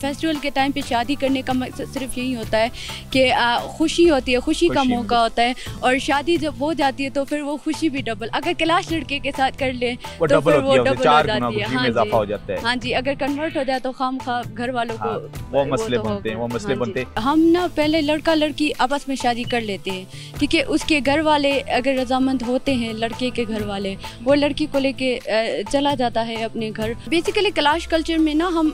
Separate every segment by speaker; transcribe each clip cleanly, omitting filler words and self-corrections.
Speaker 1: Festival के time पे शादी करने का मकसद सिर्फ यही होता है कि खुशी होती है, खुशी का मौका होता है, और शादी जब हो जाती है तो फिर वो खुशी भी डबल। अगर कैलाश लड़के के साथ कर ले तो फिर वो डबल हो जाती है। हाँ जी, अगर कन्वर्ट हो जाए तो खामखा घर वालों को
Speaker 2: वो मसले बनते हैं, वो मसले बनते हैं।
Speaker 1: हम ना पहले लड़का लड़की आपस में शादी कर लेते हैं, ठीक है। उसके घर वाले अगर रजामंद होते हैं, लड़के के घर वाले, वो लड़की को लेके चला जाता है अपने घर। बेसिकली कैलाश कल्चर में ना हम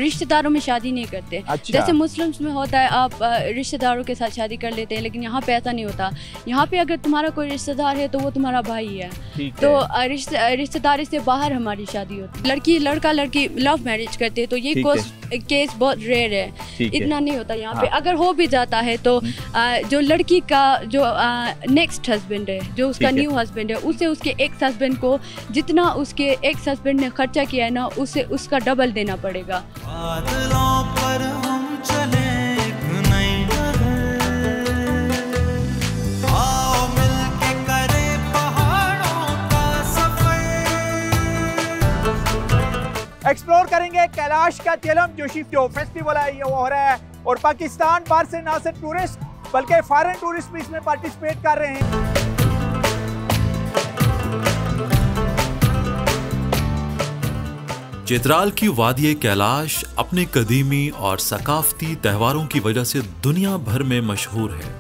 Speaker 1: रिश्तेदारों में शादी नहीं करते।
Speaker 2: अच्छा।
Speaker 1: जैसे मुस्लिम्स में होता है आप रिश्तेदारों के साथ शादी कर लेते हैं, लेकिन यहाँ पे ऐसा नहीं होता। यहाँ पे अगर तुम्हारा कोई रिश्तेदार है तो वो तुम्हारा भाई है, तो रिश्तेदारी से बाहर हमारी शादी होती है। लड़की लड़का लड़की लव मैरिज करते हैं, तो ये केस बहुत रेयर है, इतना नहीं होता यहाँ पे। अगर हो भी जाता है तो जो लड़की का जो नेक्स्ट हस्बैंड है, जो उसका न्यू हस्बैंड है, उसे उसके एक्स हस्बैंड को जितना उसके एक्स हस्बैंड ने खर्चा किया है ना, उसे उसका डबल देना पड़ेगा।
Speaker 3: बादलों पर हम चले एक नई डगर, आओ मिलके करें पहाड़ों का सफर।
Speaker 2: एक्सप्लोर करेंगे कैलाश का चिलम जोशी जो फेस्टिवल है, ये वो हो रहा है, और पाकिस्तान बाहर से ना सिर्फ टूरिस्ट बल्कि फॉरेन टूरिस्ट भी इसमें पार्टिसिपेट कर रहे हैं।
Speaker 4: चित्राल की वादिये कैलाश अपने कदीमी और सकाफती त्योहारों की वजह से दुनिया भर में मशहूर है।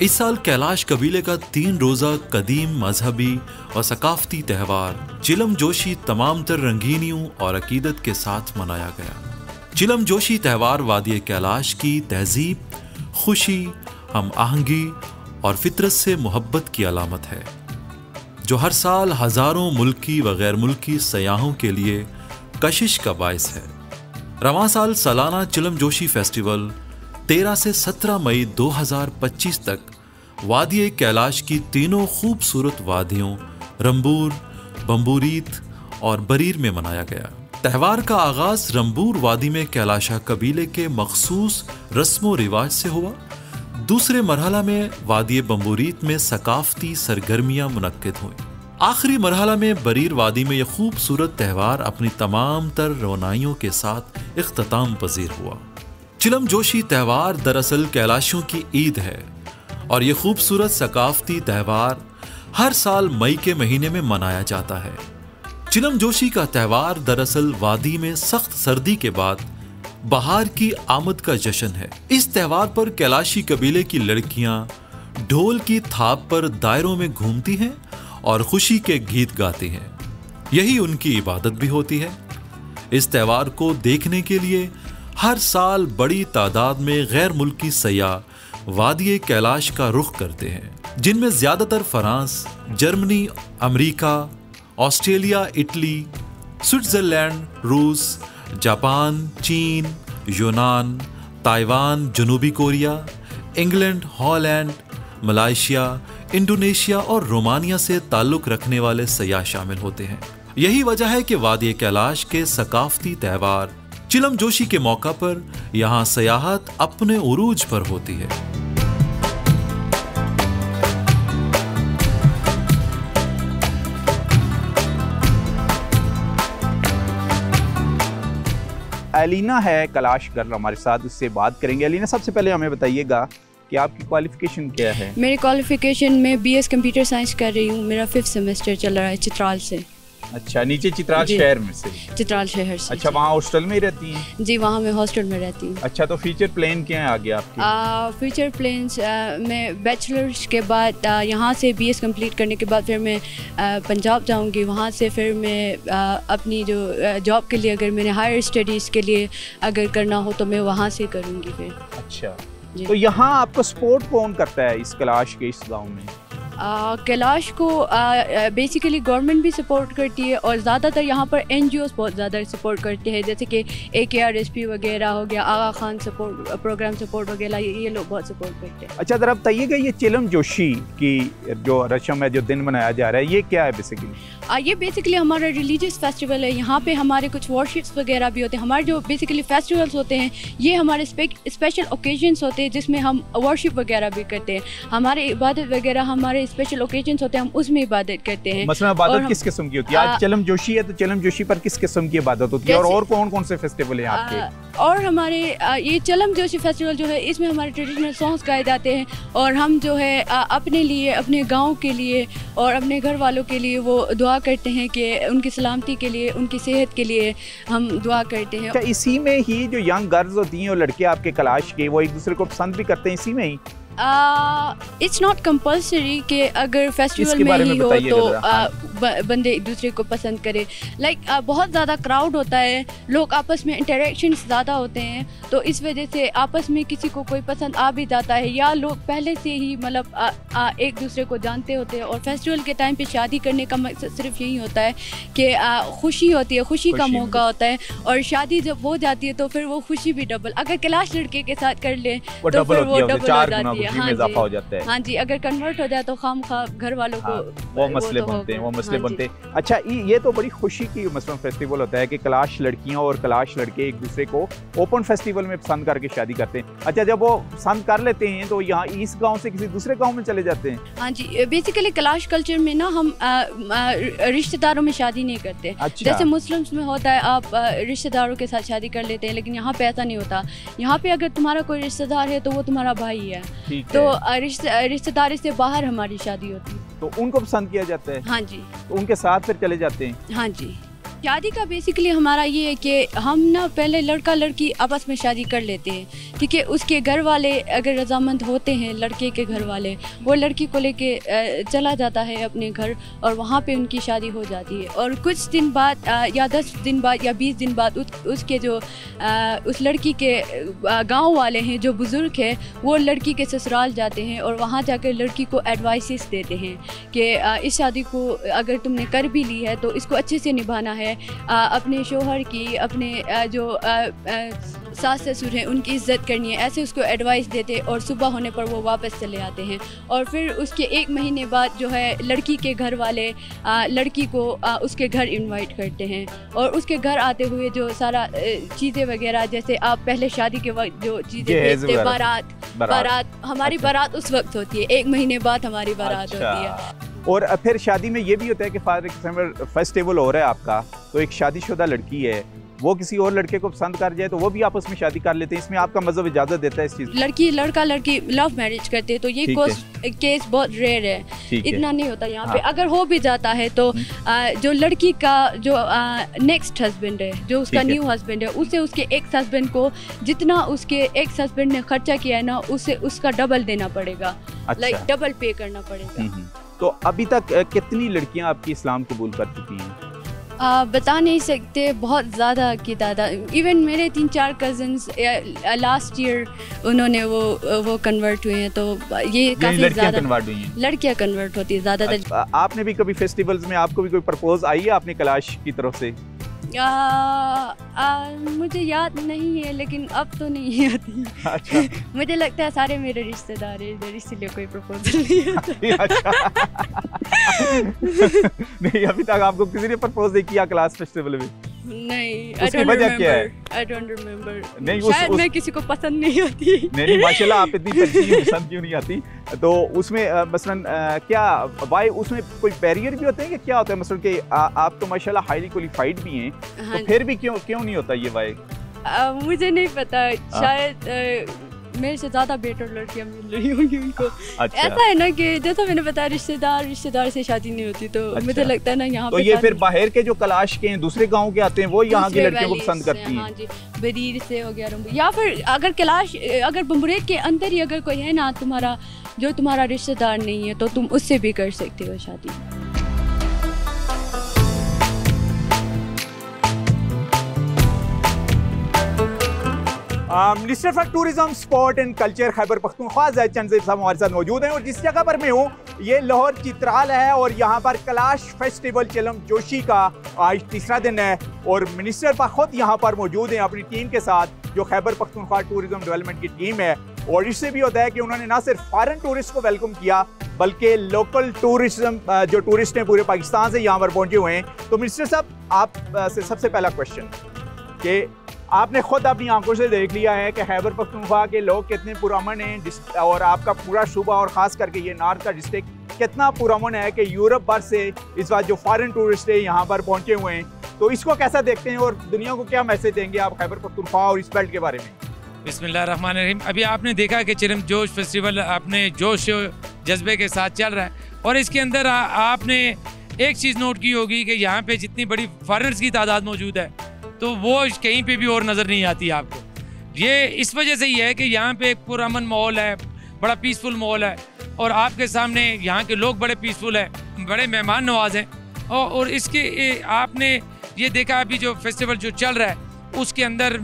Speaker 4: इस साल कैलाश कबीले का 3 रोजा कदीम मजहबी और सकाफती त्यौहार चिलम जोशी तमाम तर रंगीनियों और अकीदत के साथ मनाया गया। चिलम जोशी त्यौहार वादिये कैलाश की तहजीब, खुशी, हम आहंगी और फितरत से मोहब्बत की अलामत है, जो हर साल हजारों मुल्की व गैर मुल्की सयाहों के लिए कशिश का बायस है। रवां साल सालाना चिलम जोशी फेस्टिवल 13 से 17 मई 2025 तक वादिये कैलाश की तीनों खूबसूरत वादियों रंबूर, बम्बूरीत और बरीर में मनाया गया। त्यौहार का आगाज रंबूर वादी में कैलाशा कबीले के मखसूस रस्मों रिवाज से हुआ। दूसरे मरहला में वादिये बम्बूरीत में सकाफती सरगर्मियां मुनक्किद हुई। आखिरी मरहला में बरीर वादी में यह खूबसूरत त्यौहार अपनी तमाम तर रोनाइयों के साथ इख्तिताम पजीर हुआ। चिलम जोशी त्यौहार दरअसल कैलाशियों की ईद है, और यह खूबसूरत सकाफती त्यौहार हर साल मई के महीने में मनाया जाता है। चिलम जोशी का त्यौहार दरअसल वादी में सख्त सर्दी के बाद बहार की आमद का जश्न है। इस त्यौहार पर कैलाशी कबीले की लड़कियां ढोल की थाप पर दायरों में घूमती हैं और खुशी के गीत गाती हैं। यही उनकी इबादत भी होती है। इस त्यौहार को देखने के लिए हर साल बड़ी तादाद में गैर मुल्की सयाह वादिये कैलाश का रुख करते हैं, जिनमें ज्यादातर France, Germany, America, Australia, Italy, Switzerland, रूस, जापान, चीन, यूनान, ताइवान, जनूबी Korea, England, Holland, Malaysia, Indonesia और रोमानिया से ताल्लुक रखने वाले सयाह शामिल होते हैं। यही वजह है कि वादिये कैलाश के सकाफती त्यौहार चिलम जोशी के मौका पर यहाँ सयाहत अपने उरूज पर होती है।
Speaker 2: एलिना है कैलाश गर्ल हमारे साथ, उससे बात करेंगे। एलिना, सबसे पहले हमें बताइएगा कि आपकी क्वालिफिकेशन क्या है?
Speaker 1: मेरी क्वालिफिकेशन में BS कंप्यूटर साइंस कर रही हूँ। मेरा 5th सेमेस्टर चल रहा है चित्राल से।
Speaker 2: अच्छा, नीचे चित्राल शहर में से?
Speaker 1: चित्राल शहर से।
Speaker 2: अच्छा, वहाँ हॉस्टल में ही रहती हैं?
Speaker 1: जी, वहाँ मैं हॉस्टल में रहती हूँ।
Speaker 2: अच्छा, तो फ्यूचर प्लान क्या है आगे आपके?
Speaker 1: फ्यूचर प्लान्स मैं बैचलर्स के बाद यहाँ से BS कंप्लीट करने के बाद फिर मैं पंजाब जाऊँगी। वहाँ से फिर मैं अपनी जो जॉब के लिए, अगर मैंने हायर स्टडीज़ के लिए अगर करना हो तो मैं वहाँ से करूँगी फिर।
Speaker 2: अच्छा, तो यहाँ आपको सपोर्ट कौन करता है इस कैलाश के, इस गाँव में?
Speaker 1: कैलाश को बेसिकली गवर्नमेंट भी सपोर्ट करती है, और ज़्यादातर यहाँ पर NGOs बहुत ज़्यादा सपोर्ट करते हैं, जैसे कि AKRSP वगैरह हो गया, आगा खान सपोर्ट प्रोग्राम सपोर्ट वगैरह, ये लोग बहुत सपोर्ट करते हैं।
Speaker 2: अच्छा, ज़रा बताइएगा ये चिलम जोशी की जो रस्म है, जो दिन मनाया जा रहा है, ये क्या है बेसिकली?
Speaker 1: ये बेसिकली हमारा रिलीजियस फेस्टिवल है। यहाँ पे हमारे कुछ वर्शिप्स वगैरह भी होते हैं। हमारे जो बेसिकली फेस्टिवल्स होते हैं ये हमारे स्पेशल ओकेजन्स होते हैं जिसमें हम वर्शिप वगैरह भी करते हैं। हमारे इबादत वगैरह हमारे हमारे स्पेशल ओकेजन्स होते हैं हम उसमें इबादत करते हैं।
Speaker 2: मसलन इबादत किस किस्म की होती है? आज चलम जोशी है तो चलम जोशी पर किस किस्म की इबादत होती है और कौन कौन से फेस्टिवल हैं आपके?
Speaker 1: और हमारे ये चलम जोशी फेस्टिवल जो है इसमें हमारे ट्रेडिशनल सॉन्ग्स गाए जाते हैं और हम जो है अपने लिए, अपने गांव के लिए और अपने घर वालों के लिए वो दुआ करते हैं कि उनकी सलामती के लिए, उनकी सेहत के लिए हम दुआ करते हैं।
Speaker 2: अच्छा, इसी में ही जो यंग गर्ल्स होती हैं और लड़के आपके कलाश के, वो एक दूसरे को पसंद भी करते हैं इसी में ही?
Speaker 1: इट्स नॉट कंपल्सरी कि अगर फेस्टिवल में ही हो तो बंदे एक दूसरे को पसंद करे। बहुत ज़्यादा क्राउड होता है, लोग आपस में इंटरेक्शंस ज़्यादा होते हैं, तो इस वजह से आपस में किसी को कोई पसंद आ भी जाता है या लोग पहले से ही मतलब एक दूसरे को जानते होते हैं। और फेस्टिवल के टाइम पे शादी करने का मकसद सिर्फ यही होता है कि खुशी होती है, खुशी का मौका होता है और शादी जब हो जाती है तो फिर वो खुशी भी डबल। अगर कैलाश लड़के के साथ कर ले तो फिर वो डबल हो जाती है। हाँ जी, अगर कन्वर्ट हो जाए तो खामखा घर वालों को
Speaker 2: वो मसले बनते हैं, वो मसले बनते हैं। अच्छा, ये तो बड़ी खुशी की मसलन फेस्टिवल होता है कि कैलाश लड़कियां और कैलाश लड़के एक दूसरे को ओपन फेस्टिवल में पसंद करके शादी करते हैं। अच्छा, जब वो पसंद कर लेते हैं तो यहाँ इस गांव से किसी दूसरे गांव में चले जाते हैं?
Speaker 1: हाँ जी, बेसिकली कैलाश कल्चर में ना हम रिश्तेदारों में शादी नहीं करते। अच्छा। जैसे मुस्लिम्स में होता है आप रिश्तेदारों के साथ शादी कर लेते हैं, लेकिन यहाँ पे ऐसा नहीं होता। यहाँ पे अगर तुम्हारा कोई रिश्तेदार है तो वो तुम्हारा भाई है, तो रिश्तेदारी से बाहर हमारी शादी होती है।
Speaker 2: तो उनको पसंद किया जाता है?
Speaker 1: हाँ जी।
Speaker 2: तो उनके साथ फिर चले जाते हैं?
Speaker 1: हाँ जी। शादी का बेसिकली हमारा ये है कि हम ना पहले लड़का लड़की आपस में शादी कर लेते हैं, ठीक है। उसके घर वाले अगर रजामंद होते हैं, लड़के के घर वाले, वो लड़की को लेके चला जाता है अपने घर और वहाँ पे उनकी शादी हो जाती है। और कुछ दिन बाद या 10 दिन बाद या 20 दिन बाद उसके जो उस लड़की के गांव वाले हैं, जो बुज़ुर्ग हैं, वो लड़की के ससुराल जाते हैं और वहाँ जाकर लड़की को एडवाइसेस देते हैं कि इस शादी को अगर तुमने कर भी ली है तो इसको अच्छे से निभाना है, अपने शोहर की, अपने जो सास ससुर हैं उनकी इज़्ज़त करनी है। ऐसे उसको एडवाइस देते और सुबह होने पर वो वापस चले आते हैं। और फिर उसके 1 महीने बाद जो है लड़की के घर वाले लड़की को उसके घर इनवाइट करते हैं और उसके घर आते हुए जो सारा चीज़ें वगैरह, जैसे आप पहले शादी के वक्त जो चीज़ें देखते, बारात हमारी बारात उस वक्त होती है, 1 महीने बाद हमारी बारात होती है।
Speaker 2: और फिर शादी में ये भी होता है कि फॉर एग्जाम्पल फेस्टिवल हो रहा है आपका, तो एक शादीशुदा लड़की है, वो किसी और लड़के को पसंद कर जाए तो वो भी आपस में शादी कर लेते हैं। इसमें आपका मज़हब इजाज़त देता है इस चीज़?
Speaker 1: लड़का लड़की लव मैरिज करते हैं तो ये केस बहुत रेयर है, इतना नहीं होता यहाँ पे। अगर हो भी जाता है तो जो लड़की का जो नेक्स्ट हस्बैंड है, जो उसका न्यू हस्बैंड है, उसे उसके एक्स हस्बैंड को जितना उसके एक्स हस्बैंड ने खर्चा किया है ना, उसे उसका डबल देना पड़ेगा। लाइक डबल पे करना पड़ेगा।
Speaker 2: तो अभी तक कितनी लड़कियां आपकी इस्लाम कबूल कर चुकी हैं?
Speaker 1: बता नहीं सकते, बहुत ज़्यादा की तादाद। इवन मेरे 3-4 कज़न्स लास्ट ईयर उन्होंने वो कन्वर्ट हुए हैं, तो ये काफ़ी ज़्यादा लड़कियां कन्वर्ट होती है ज़्यादातर।
Speaker 2: अच्छा, आपने भी कभी फेस्टिवल्स में आपको भी कोई प्रपोज आई है आपने कैलाश की तरफ से?
Speaker 1: मुझे याद नहीं है, लेकिन अब तो नहीं आती। अच्छा। मुझे लगता है सारे मेरे रिश्तेदार हैं इधर, इसीलिए कोई प्रपोजल नहीं है। अच्छा।
Speaker 2: नहीं, अभी तक आपको किसी ने प्रपोज नहीं किया क्लास फेस्टिवल में?
Speaker 1: नहीं।
Speaker 2: उसकी वजह क्या है?
Speaker 1: I don't remember।
Speaker 2: नहीं,
Speaker 1: शायद मैं किसी को पसंद नहीं होती।
Speaker 2: नहीं, माशाल्लाह आप इतनी पसंद क्यों नहीं आती? तो उसमें मसलन क्या वाई उसमें कोई बैरियर भी होते हैं कि क्या होता है? मसलन कि आप तो माशाल्लाह हाईली क्वालिफाइड भी हैं, तो फिर भी क्यों नहीं होता ये वाई?
Speaker 1: मुझे नहीं पता, शायद मेरे से ज़्यादा बेटर लड़कियाँ मिल रही होंगी उनको। अच्छा। ऐसा है ना कि जैसा मैंने बताया, रिश्तेदार से शादी नहीं होती, तो अच्छा। मुझे लगता है ना यहाँ
Speaker 2: तो
Speaker 1: पे
Speaker 2: ये फिर बाहर के जो कैलाश के हैं, दूसरे गांव के आते हैं, वो यहाँ की लड़कियों को पसंद करती हैं?
Speaker 1: हाँ जी, बरीर से हो गया, या फिर अगर कैलाश अगर बम्बरेट के अंदर ही अगर कोई है ना तुम्हारा, जो तुम्हारा रिश्तेदार नहीं है, तो तुम उससे भी कर सकते हो शादी।
Speaker 2: Minister for tourism, sport and culture Khyber Pakhtunkhwa Zaid Chand साहब हमारे साथ मौजूद हैं और जिस जगह पर मैं हूँ ये लाहौर चित्राल है और यहाँ पर कैलाश फेस्टिवल चलम जोशी का आज तीसरा दिन है और मिनिस्टर पर खुद यहाँ पर मौजूद हैं अपनी टीम के साथ, जो खैबर पख्तूनख्वा टूरिज्म डेवलपमेंट की टीम है। और इससे भी होता है कि उन्होंने ना सिर्फ फॉरेन टूरिस्ट को वेलकम किया, बल्कि लोकल टूरिज्म जो टूरिस्ट हैं पूरे पाकिस्तान से यहाँ पर पहुँचे हुए हैं। तो मिनिस्टर साहब, आप से सबसे पहला क्वेश्चन कि आपने खुद अपनी आंखों से देख लिया है कि खैबर पख्तूनख्वा के लोग कितने पुरअमन हैं और आपका पूरा सूबा और ख़ास करके ये नॉर्थ का डिस्ट्रिक्ट कितना पुरअमन है कि यूरोप भर से इस बार जो फॉरेन टूरिस्ट है यहाँ पर पहुँचे हुए हैं, तो इसको कैसा देखते हैं और दुनिया को क्या मैसेज देंगे आप खैबर पख्तूनख्वा और इस बेल्ट के बारे में?
Speaker 5: बिस्मिल्लाहिर्रहमानिर्रहीम। अभी आपने देखा कि चिलम जोश फेस्टिवल अपने जोश जज्बे के साथ चल रहा है, और इसके अंदर आपने एक चीज़ नोट की होगी कि यहाँ पे जितनी बड़ी फॉरेनर्स की तादाद मौजूद है तो वो कहीं पे भी और नज़र नहीं आती आपको। ये इस वजह से ही है कि यहाँ पे एक पुरअमन माहौल है, बड़ा पीसफुल माहौल है, और आपके सामने यहाँ के लोग बड़े पीसफुल हैं, बड़े मेहमान नवाज हैं। और इसके आपने ये देखा अभी जो फेस्टिवल जो चल रहा है उसके अंदर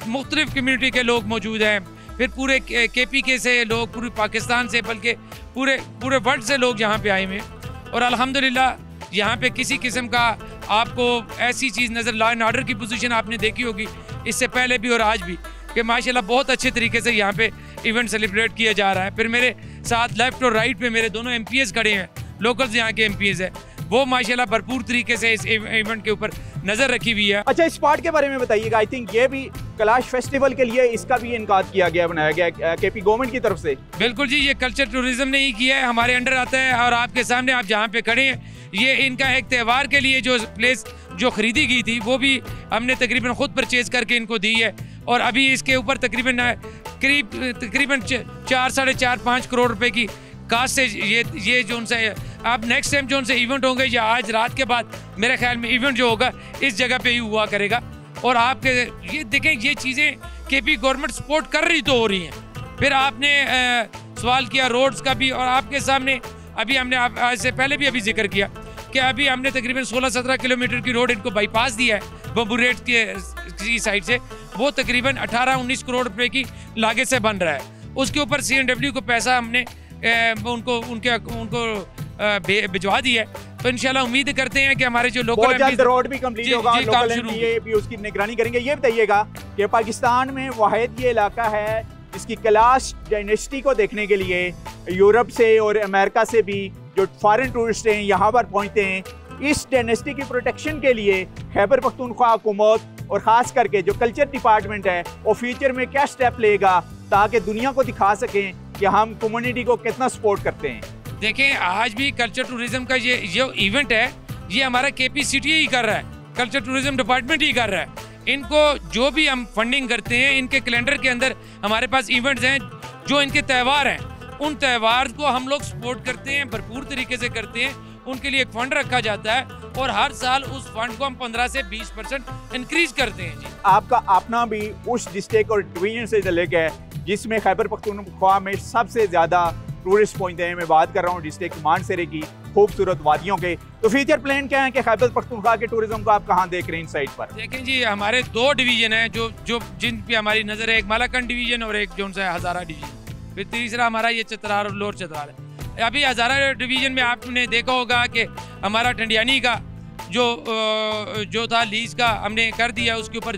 Speaker 5: मुख्तलिफ कम्यूनिटी के लोग मौजूद हैं, फिर पूरे KPK से लोग, पूरे पाकिस्तान से, बल्कि पूरे वर्ल्ड से लोग यहाँ पे आए हुए हैं। और अल्हम्दुलिल्लाह यहाँ पे किसी किस्म का आपको ऐसी चीज़ नज़र, लॉ एंड ऑर्डर की पोजीशन आपने देखी होगी इससे पहले भी और आज भी, कि माशाल्लाह बहुत अच्छे तरीके से यहाँ पे इवेंट सेलिब्रेट किया जा रहा है। फिर मेरे साथ लेफ्ट और राइट पे मेरे दोनों MPs खड़े हैं, लोकल्स यहाँ के MPs है, वो माशाल्लाह भरपूर तरीके से इस इवेंट के ऊपर नज़र रखी हुई है।
Speaker 2: अच्छा, स्पॉट के बारे में बताइएगा। आई थिंक ये भी कैलाश फेस्टिवल के लिए इसका भी इनकाद किया गया, बनाया गया KP गवर्नमेंट की तरफ से। बिल्कुल
Speaker 5: जी, ये कल्चर टूरिज्म ने ही किया है, हमारे अंडर आता है। और आपके सामने आप जहाँ पे खड़े हैं, ये इनका एक त्यौहार के लिए जो प्लेस जो खरीदी गई थी वो भी हमने तकरीबन खुद परचेज करके इनको दी है। और अभी इसके ऊपर तकरीबन 4, साढ़े 4, 5 करोड़ रुपए की कास्ट से ये जो उनसे अब नेक्स्ट टाइम जो उनसे इवेंट होंगे या आज रात के बाद मेरे ख्याल में इवेंट जो होगा इस जगह पे ही हुआ करेगा। और आपके ये देखें, ये चीज़ें KP गवर्नमेंट सपोर्ट कर रही तो हो रही हैं। फिर आपने सवाल किया रोड्स का भी, और आपके सामने अभी हमने आज से पहले भी अभी जिक्र किया कि अभी हमने तकरीबन 16-17 किलोमीटर की रोड इनको बाईपास दिया है बम्बूरेट की साइड से, वो तकरीबन 18-19 करोड़ रुपए की लागत से बन रहा है। उसके ऊपर CNW को पैसा हमने उनको भिजवा दिया है। तो इंशाल्लाह उम्मीद करते हैं कि हमारे जो लोकल
Speaker 2: रोड भी कंप्लीट होगा, लोकल MPA भी उसकी निगरानी करेंगे। ये बताइएगा कि पाकिस्तान में वाहिद ये इलाका है जिसकी कैलाश डायनेस्टी को देखने के लिए यूरोप से और अमेरिका से भी जो फॉरेन टूरिस्ट हैं यहाँ पर पहुँचते हैं। इस डायनेस्टी की प्रोटेक्शन के लिए खैबर पख्तूनख्वा हुकूमत और ख़ास करके जो कल्चर डिपार्टमेंट है वो फ्यूचर में क्या स्टेप लेगा ताकि दुनिया को दिखा सकें कि हम कम्युनिटी को कितना सपोर्ट करते हैं।
Speaker 5: देखें, आज भी कल्चर टूरिज्म का ये जो इवेंट है ये हमारा KP सिटी ही कर रहा है, कल्चर टूरिज्म डिपार्टमेंट ही कर रहा है। इनको जो भी हम फंडिंग करते हैं, इनके कैलेंडर के अंदर हमारे पास इवेंट्स हैं, जो इनके त्यौहार हैं उन त्यौहार को हम लोग सपोर्ट करते हैं, भरपूर तरीके से करते हैं। उनके लिए एक फंड रखा जाता है और हर साल उस फंड को हम 15 से 20% इंक्रीज करते हैं। जी, आपका
Speaker 2: अपना भी उस डिस्ट्रिक्ट और डिवीजन से रिलेटेड है जिसमें खैबर पख्तूनख्वा में सबसे ज़्यादा टूरिस्ट पहुँचते हैं। मैं बात कर रहा हूँ डिस्ट्रिक्ट मानसरे की खूबसूरत वादियों के। तो फ्यूचर प्लान क्या है कि खैबर पख्तूनख्वा के टूरिज्म को आप कहाँ देख रहे हैं इन साइड पर?
Speaker 5: देखें जी, हमारे 2 डिवीजन हैं जो जिन पे हमारी नज़र है, एक मालाकंड डिवीजन और एक जो है हज़ारा डिवीजन, फिर तीसरा हमारा ये चतरार और लोअर चतरार है। अभी हज़ारा डिवीजन में आपने देखा होगा कि हमारा टंडियानी का जो था लीज का हमने कर दिया, उसके ऊपर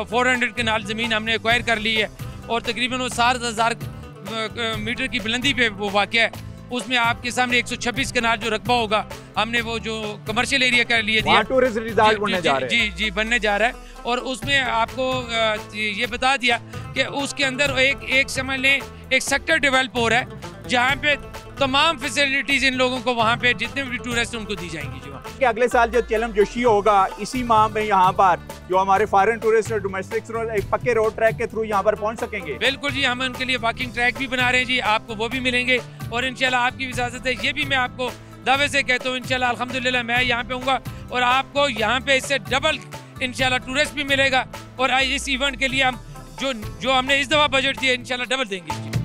Speaker 5: 400 कनाल ज़मीन हमने एक्वायर कर ली है और तकरीबन वो 7,000 मीटर की बुलंदी पे वो वाक़या है। उसमें आपके सामने 126 कनाल जो रकबा होगा हमने वो जो कमर्शियल एरिया के लिए दिया, जी बनने जा रहा है। और उसमें आपको ये बता दिया कि उसके अंदर एक समझ लें एक सेक्टर डेवलप हो रहा है जहाँ पे तमाम फैसिलिटीज इन लोगों को वहाँ पे जितने भी टूरिस्ट उनको दी जाएंगी। जो
Speaker 2: कि अगले साल जो चेलम जोशी होगा इसी माह में यहाँ पर जो हमारे फॉरेन टूरिस्ट और डोमेस्टिक एक पक्के रोड ट्रैक के थ्रू यहाँ पर पहुँच सकेंगे।
Speaker 5: बिल्कुल जी, हम उनके लिए वॉकिंग ट्रैक भी बना रहे हैं जी, आपको वो भी मिलेंगे। और इंशाल्लाह आपकी इजाज़त है ये भी मैं आपको दावे से कहता हूँ, इंशाल्लाह अल्हम्दुलिल्लाह मैं यहाँ पे हूँगा और आपको यहाँ पे इससे डबल इंशाल्लाह टूरिस्ट भी मिलेगा। और इस इवेंट के लिए हम जो हमने इस दफ़ा बजट दिया इंशाल्लाह डबल देंगे।